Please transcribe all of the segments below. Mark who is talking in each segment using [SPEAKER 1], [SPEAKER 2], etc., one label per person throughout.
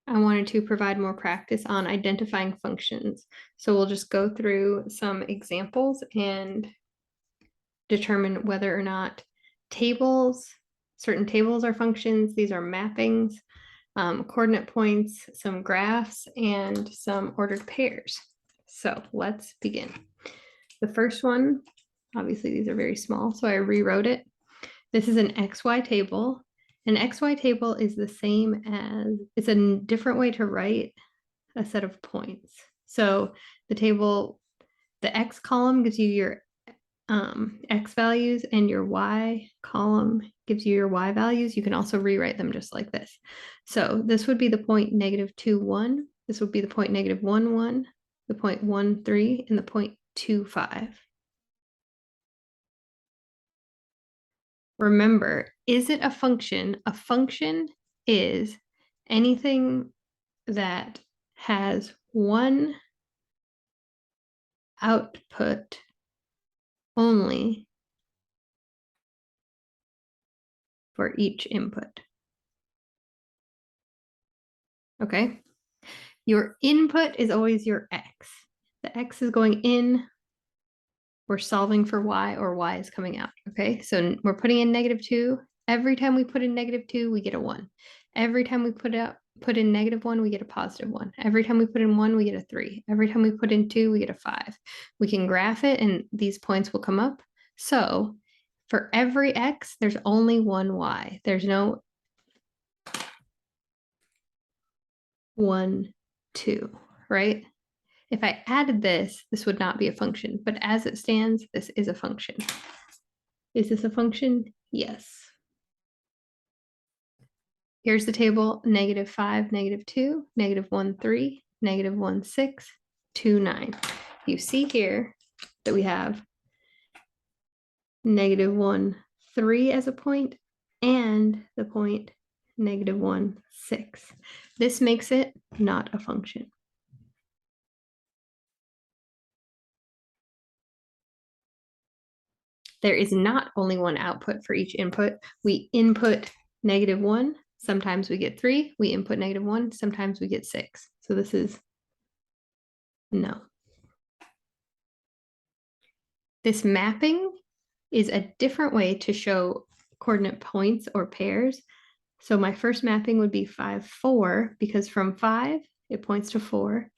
[SPEAKER 1] I wanted to provide more practice on identifying functions. So we'll just go through some examples and determine whether or not certain tables are functions. These are mappings, coordinate points, some graphs, and some ordered pairs. So let's begin. The first one, obviously these are very small, so I rewrote it. This is an XY table. An XY table is the same as, it's a different way to write a set of points. So the table, the X column gives you your X values, and your Y column gives you your Y values. You can also rewrite them just like this. So this would be the point -2, 1. This would be the point -1, 1, the point 1, 3, and the point 2, 5. Remember, is it a function? A function is anything that has one output only for each input. Okay? Your input is always your X. The X is going in. We're solving for Y, or Y is coming out. Okay? So we're putting in -2. Every time we put in -2, we get a 1. Every time we put in -1, we get a +1. Every time we put in 1, we get a 3. Every time we put in 2, we get a 5. We can graph it, and these points will come up. So for every X, there's only one Y. There's no 1, 2, right? If I added this, this would not be a function, but as it stands, this is a function. Is this a function? Yes. Here's the table: -5, -2, -1, 3, -1, 6, 2, 9. You see here that we have -1, 3 as a point, and the point -1, 6. This makes it not a function. There is not only one output for each input. We input -1, sometimes we get 3. We input -1, sometimes we get 6. So this is no. This mapping is a different way to show coordinate points or pairs. So my first mapping would be 5, 4, because from 5, it points to 4.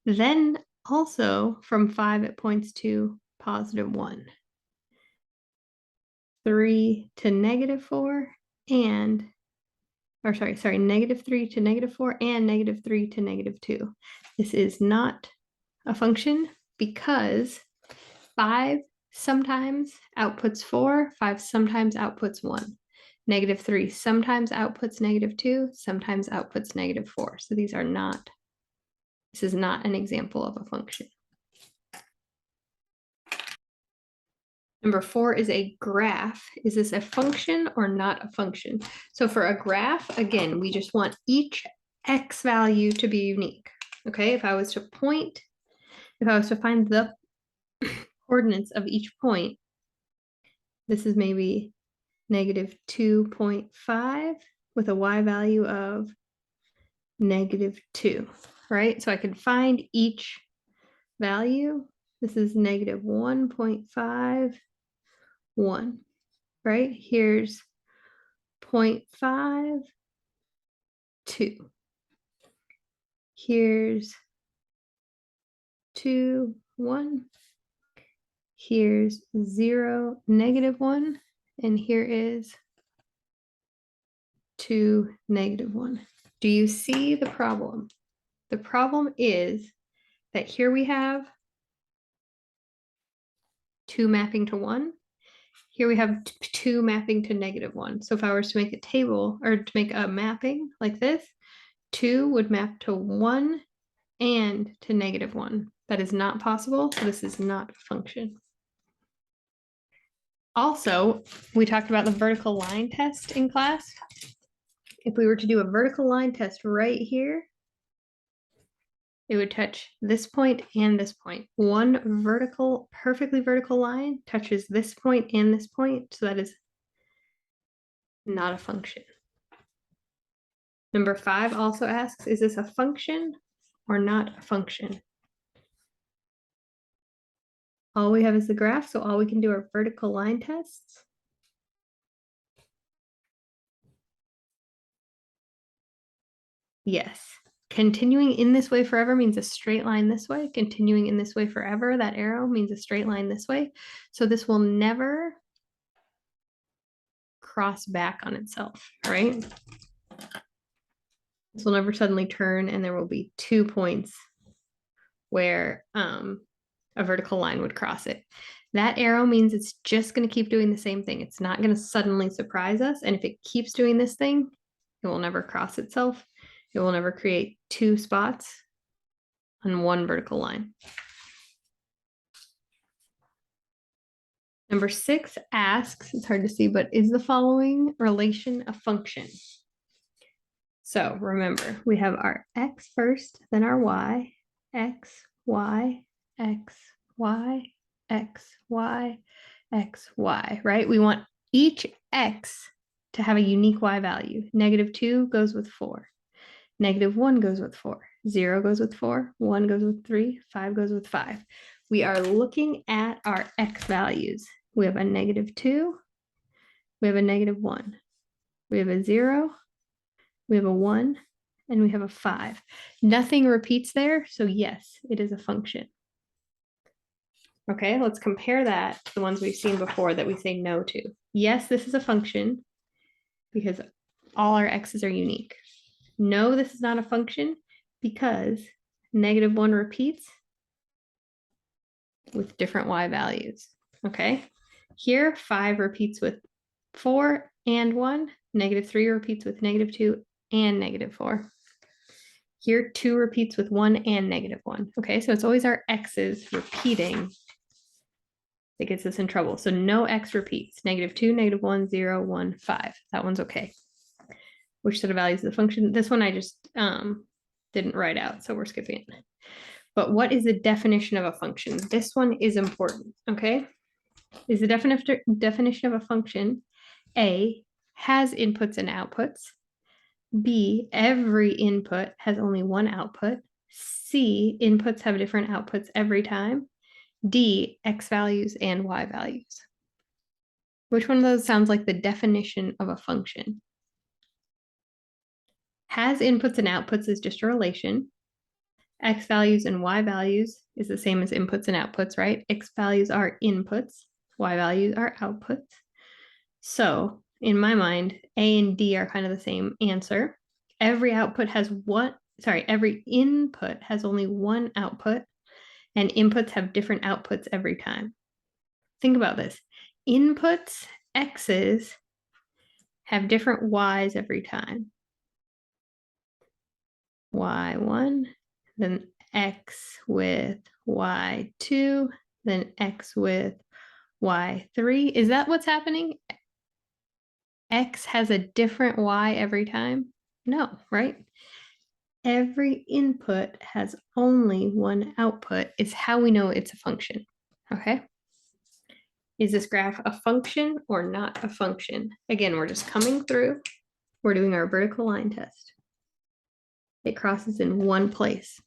[SPEAKER 1] Then also from 5, it points to +1. 3 to -4, and, or sorry, -3 to -4, and -3 to -2. This is not a function because 5 sometimes outputs 4, 5 sometimes outputs 1. -3 sometimes outputs -2, sometimes outputs -4. So these are not, this is not an example of a function. Number 4 is a graph. Is this a function or not a function? So for a graph, again, we just want each X value to be unique. Okay, if I was to find the coordinates of each point, this is maybe -2.5 with a Y value of -2, right? So I could find each value. This is -1.5, 1, right? Here's 0.5, 2. Here's 2, 1. Here's 0, -1. And here is 2, -1. Do you see the problem? The problem is that here we have 2 mapping to 1. Here we have 2 mapping to -1. So if I was to make a table, or to make a mapping like this, 2 would map to 1 and to -1. That is not possible, so this is not a function. Also, we talked about the vertical line test in class. If we were to do a vertical line test right here, it would touch this point and this point. One vertical, perfectly vertical line touches this point and this point, so that is not a function. Number 5 also asks, is this a function or not a function? All we have is the graph, so all we can do are vertical line tests. Yes. Continuing in this way forever means a straight line this way. Continuing in this way forever, that arrow means a straight line this way. So this will never cross back on itself, right? This will never suddenly turn and there will be 2 points where a vertical line would cross it. That arrow means it's just going to keep doing the same thing. It's not going to suddenly surprise us. And if it keeps doing this thing, it will never cross itself. It will never create 2 spots on one vertical line. Number 6 asks, it's hard to see, but is the following relation a function? So remember, we have our x first, then our y, x, y, x, y, x, y, x, y, right? We want each x to have a unique y value. -2 goes with 4. -1 goes with 4. 0 goes with 4. 1 goes with 3. 5 goes with 5. We are looking at our x values. We have a -2. We have a -1. We have a 0. We have a 1. And we have a 5. Nothing repeats there, so yes, it is a function. Okay, let's compare that to the ones we've seen before that we say no to. Yes, this is a function because all our x's are unique. No, this is not a function because -1 repeats with different y values. Okay, here 5 repeats with 4 and 1, -3 repeats with -2 and -4. Here 2 repeats with 1 and -1. Okay, so it's always our x's repeating that gets us in trouble. So no x repeats. -2, -1, 0, 1, 5. That one's okay. Which set of values is the function? This one I just didn't write out, so we're skipping it. But what is the definition of a function? This one is important, okay? Is the definition of a function A, has inputs and outputs, B, every input has only one output, C, inputs have different outputs every time, D, x values and y values. Which one of those sounds like the definition of a function? Has inputs and outputs is just a relation. X values and y values is the same as inputs and outputs, right? X values are inputs, y values are outputs. So in my mind, A and D are kind of the same answer. Every input has only one output, and inputs have different outputs every time. Think about this. Inputs, X's, have different Y's every time. Y1, then X with Y2, then X with Y3. Is that what's happening? X has a different Y every time? No, right? Every input has only one output is how we know it's a function, okay? Is this graph a function or not a function? Again, we're just coming through. We're doing our vertical line test. It crosses in one place.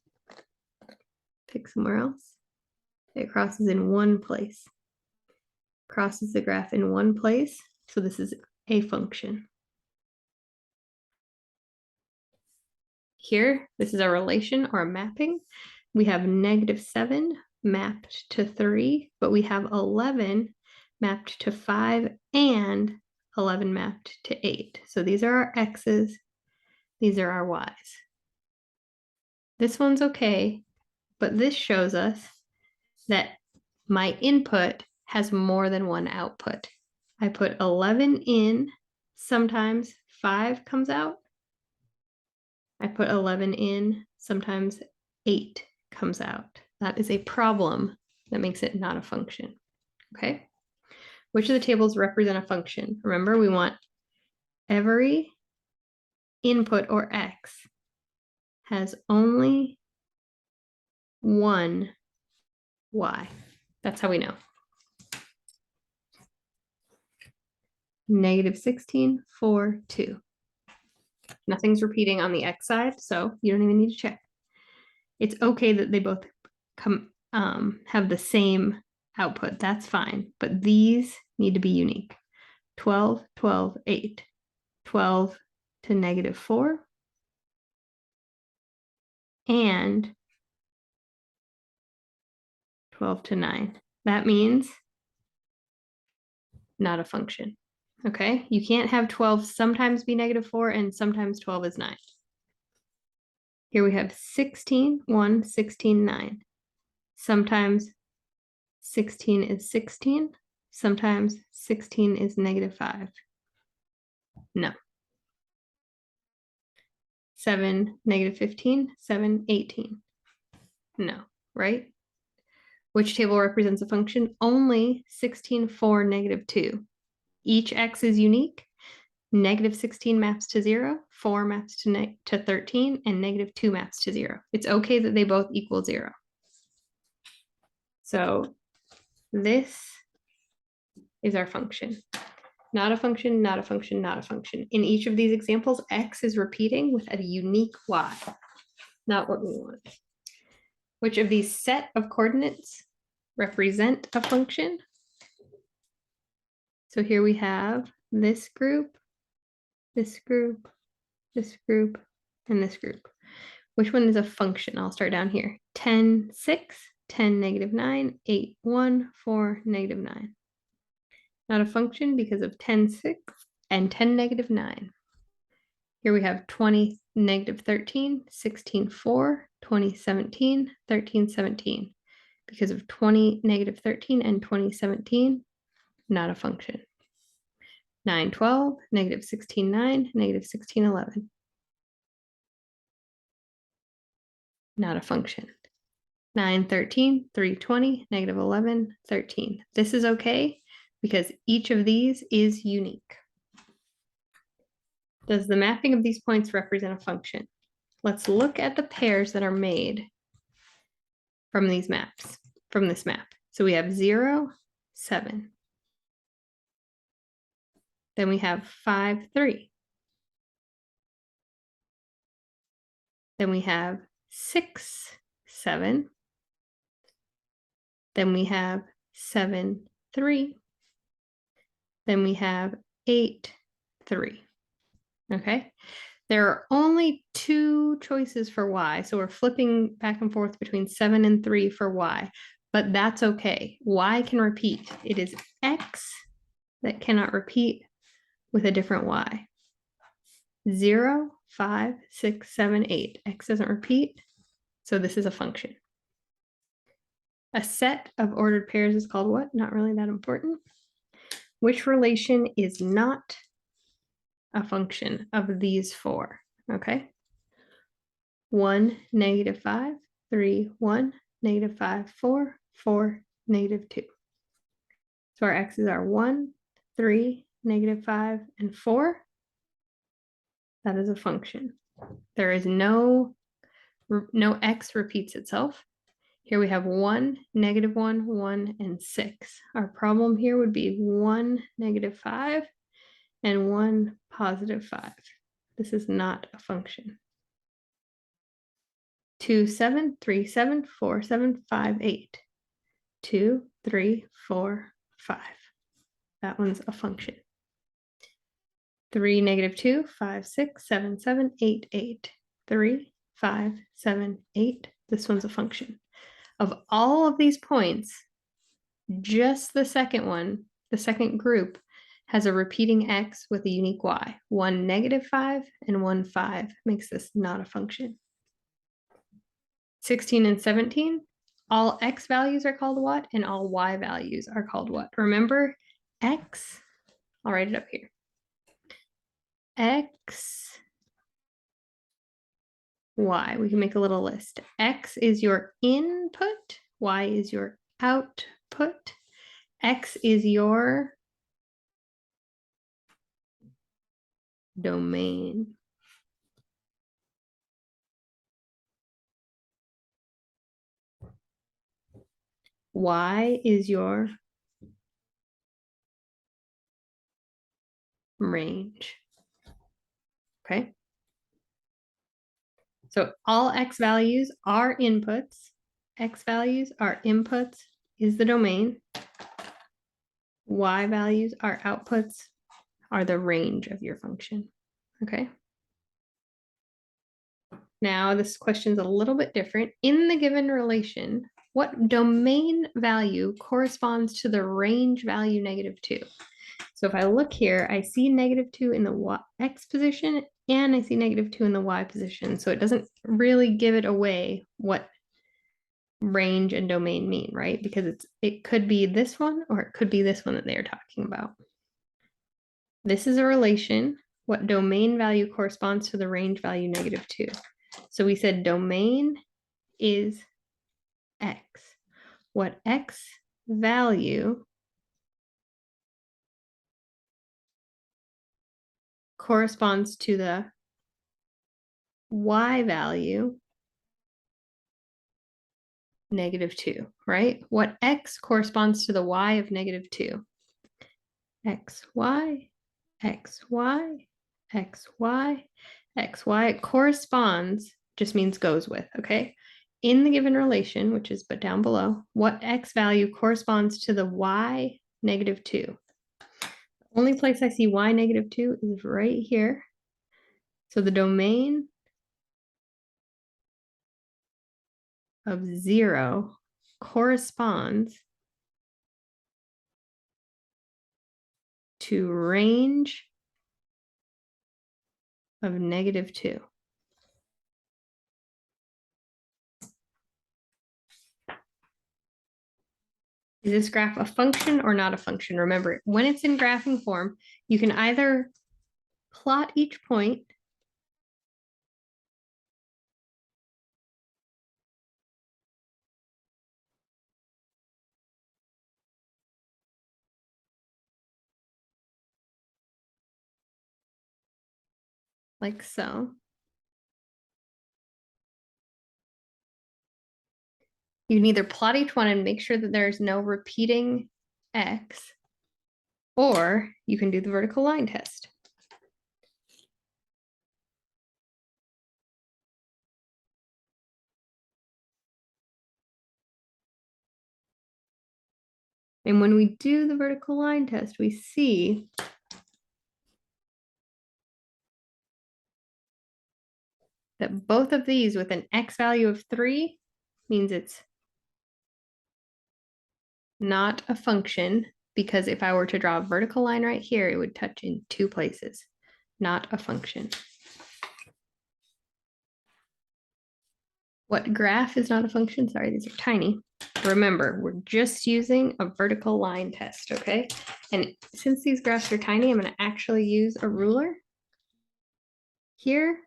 [SPEAKER 1] Pick somewhere else. It crosses in one place. Crosses the graph in one place. So this is a function. Here, this is a relation or a mapping. We have -7 mapped to 3, but we have 11 mapped to 5 and 11 mapped to 8. So these are our x's, these are our y's. This one's okay, but this shows us that my input has more than one output. I put 11 in, sometimes 5 comes out. I put 11 in, sometimes 8 comes out. That is a problem that makes it not a function, okay? Which of the tables represent a function? Remember, we want every input or x has only one y. That's how we know. -16, 4, 2. Nothing's repeating on the x side, so you don't even need to check. It's okay that they both have the same output. That's fine, but these need to be unique. 12, 12, 8, 12 to -4, and 12 to 9. That means not a function. Okay, you can't have 12 sometimes be -4 and sometimes 12 is 9. Here we have 16, 1, 16, 9. Sometimes 16 is 16. Sometimes 16 is -5. No. 7, -15, 7, 18. No, right? Which table represents a function? Only 16, 4, -2. Each x is unique. -16 maps to 0, 4 maps to 13, and -2 maps to 0. It's okay that they both equal 0. So this is our function. Not a function, not a function, not a function. In each of these examples, x is repeating with a unique y. Not what we want. Which of these set of coordinates represent a function? So here we have this group, this group, this group, and this group. Which one is a function? I'll start down here. 10, 6, 10, -9, 8, 1, 4, -9. Not a function because of 10, 6, and 10, -9. Here we have 20, -13, 16, 4, 20, 17, 13, 17. Because of 20, -13, and 20, 17, not a function. 9, 12, -16, 9, -16, 11. Not a function. 9, 13, 3, 20, -11, 13. This is okay because each of these is unique. Does the mapping of these points represent a function? Let's look at the pairs that are made from these maps, from this map. So we have 0, 7. Then we have 5, 3. Then we have 6, 7. Then we have 7, 3. Then we have 8, 3. Okay. There are only 2 choices for y, so we're flipping back and forth between 7 and 3 for y, but that's okay. Y can repeat. It is x that cannot repeat with a different y. 0, 5, 6, 7, 8. X doesn't repeat, so this is a function. A set of ordered pairs is called what? Not really that important. Which relation is not a function of these 4? Okay. 1, -5, 3, 1, -5, 4, 4, -2. So our x's are 1, 3, -5, and 4. That is a function. There is no x repeats itself. Here we have 1, -1, 1, and 6. Our problem here would be 1, -5, and 1, +5. This is not a function. 2, 7, 3, 7, 4, 7, 5, 8. 2, 3, 4, 5. That one's a function. 3, -2, 5, 6, 7, 7, 8, 8. 3, 5, 7, 8. This one's a function. Of all of these points, just the second one, the second group, has a repeating x with a unique y. 1, -5, and 1, 5 makes this not a function. 16 and 17, all x values are called what, and all y values are called what? Remember, x, I'll write it up here. X, y, we can make a little list. X is your input, y is your output, x is your domain. Y is your range. Okay. So all x values are inputs. X values are inputs is the domain. Y values are outputs, are the range of your function. Okay. Now this question's a little bit different. In the given relation, what domain value corresponds to the range value -2? So if I look here, I see -2 in the x position and I see -2 in the y position. So it doesn't really give it away what range and domain mean, right? Because it could be this one or it could be this one that they're talking about. This is a relation. What domain value corresponds to the range value -2? So we said domain is x. What x value corresponds to the y value -2, right? What x corresponds to the y of -2? X, y, x, y, x, y, x, y. It corresponds, just means goes with, okay? In the given relation, which is but down below, what x value corresponds to the y -2? The only place I see y -2 is right here. So the domain of 0 corresponds to range of -2. Is this graph a function or not a function? Remember, when it's in graphing form, you can either plot each point like so. You can either plot each one and make sure that there's no repeating x, or you can do the vertical line test. And when we do the vertical line test, we see that both of these with an x value of 3 means it's not a function, because if I were to draw a vertical line right here, it would touch in 2 places. Not a function. What graph is not a function? Sorry, these are tiny. Remember, we're just using a vertical line test, okay? And since these graphs are tiny, I'm going to actually use a ruler here.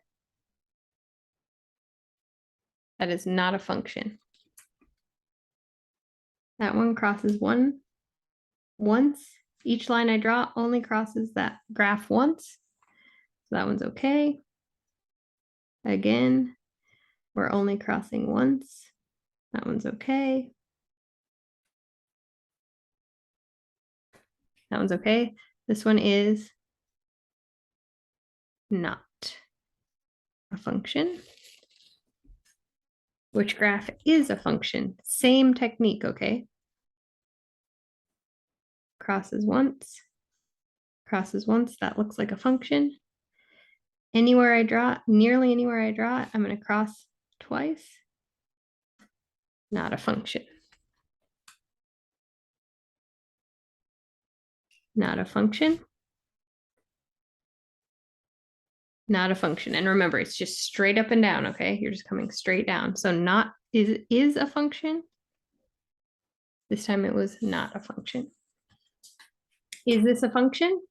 [SPEAKER 1] That is not a function. That one crosses once. Each line I draw only crosses that graph once. So that one's okay. Again, we're only crossing once. That one's okay. That one's okay. This one is not a function. Which graph is a function? Same technique, okay? Crosses once, that looks like a function. Anywhere I draw, nearly anywhere I draw, I'm going to cross twice. Not a function. Not a function. Not a function. And remember, it's just straight up and down, okay? You're just coming straight down. So not is a function. This time it was not a function. Is this a function?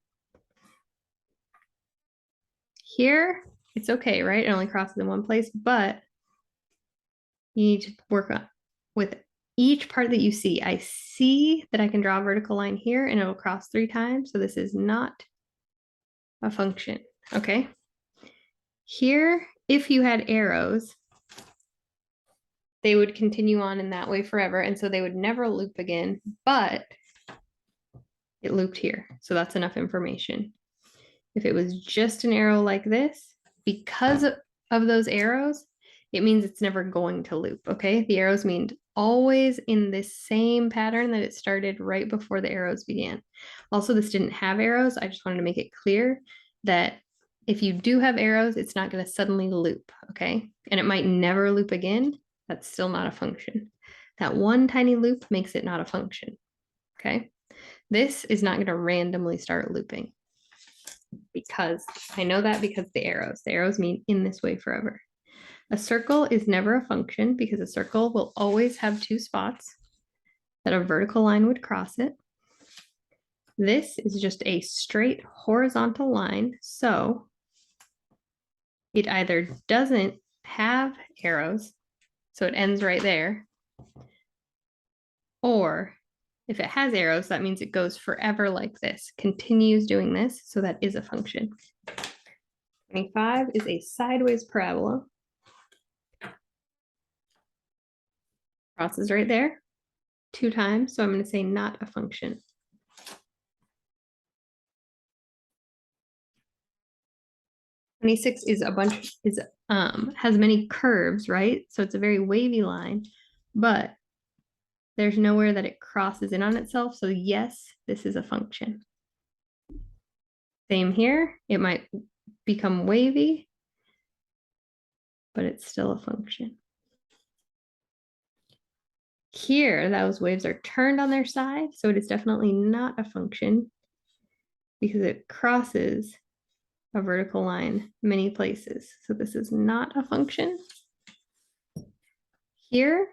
[SPEAKER 1] Here, it's okay, right? It only crosses in one place, but you need to work on with each part that you see. I see that I can draw a vertical line here and it'll cross 3 times. So this is not a function, okay? Here, if you had arrows, they would continue on in that way forever. And so they would never loop again, but it looped here. So that's enough information. If it was just an arrow like this, because of those arrows, it means it's never going to loop, okay? The arrows mean always in this same pattern that it started right before the arrows began. Also, this didn't have arrows. I just wanted to make it clear that if you do have arrows, it's not going to suddenly loop, okay? And it might never loop again. That's still not a function. That one tiny loop makes it not a function, okay? This is not going to randomly start looping because I know that because the arrows mean in this way forever. A circle is never a function because a circle will always have two spots that a vertical line would cross it. This is just a straight horizontal line, so it either doesn't have arrows, so it ends right there, or if it has arrows, that means it goes forever like this, continues doing this, so that is a function. 25 is a sideways parabola. Crosses right there 2 times, so I'm going to say not a function. 26 is has many curves, right? So it's a very wavy line, but there's nowhere that it crosses in on itself. So yes, this is a function. Same here. It might become wavy, but it's still a function. Here, those waves are turned on their side, so it is definitely not a function because it crosses a vertical line many places. So this is not a function. Here,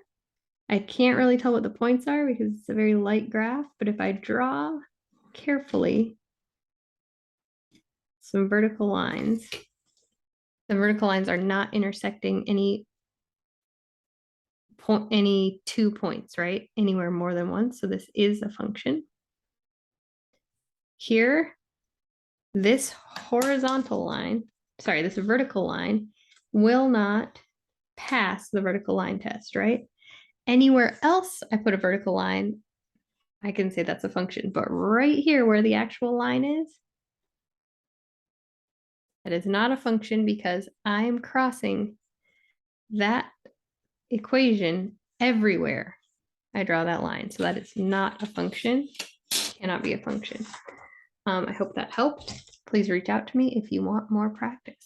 [SPEAKER 1] I can't really tell what the points are because it's a very light graph, but if I draw carefully some vertical lines, the vertical lines are not intersecting any 2 points, right? Anywhere more than one. So this is a function. Here, this horizontal line, sorry, this vertical line will not pass the vertical line test, right? Anywhere else I put a vertical line, I can say that's a function, but right here where the actual line is, that is not a function because I'm crossing that equation everywhere I draw that line. So that is not a function, cannot be a function. I hope that helped. Please reach out to me if you want more practice.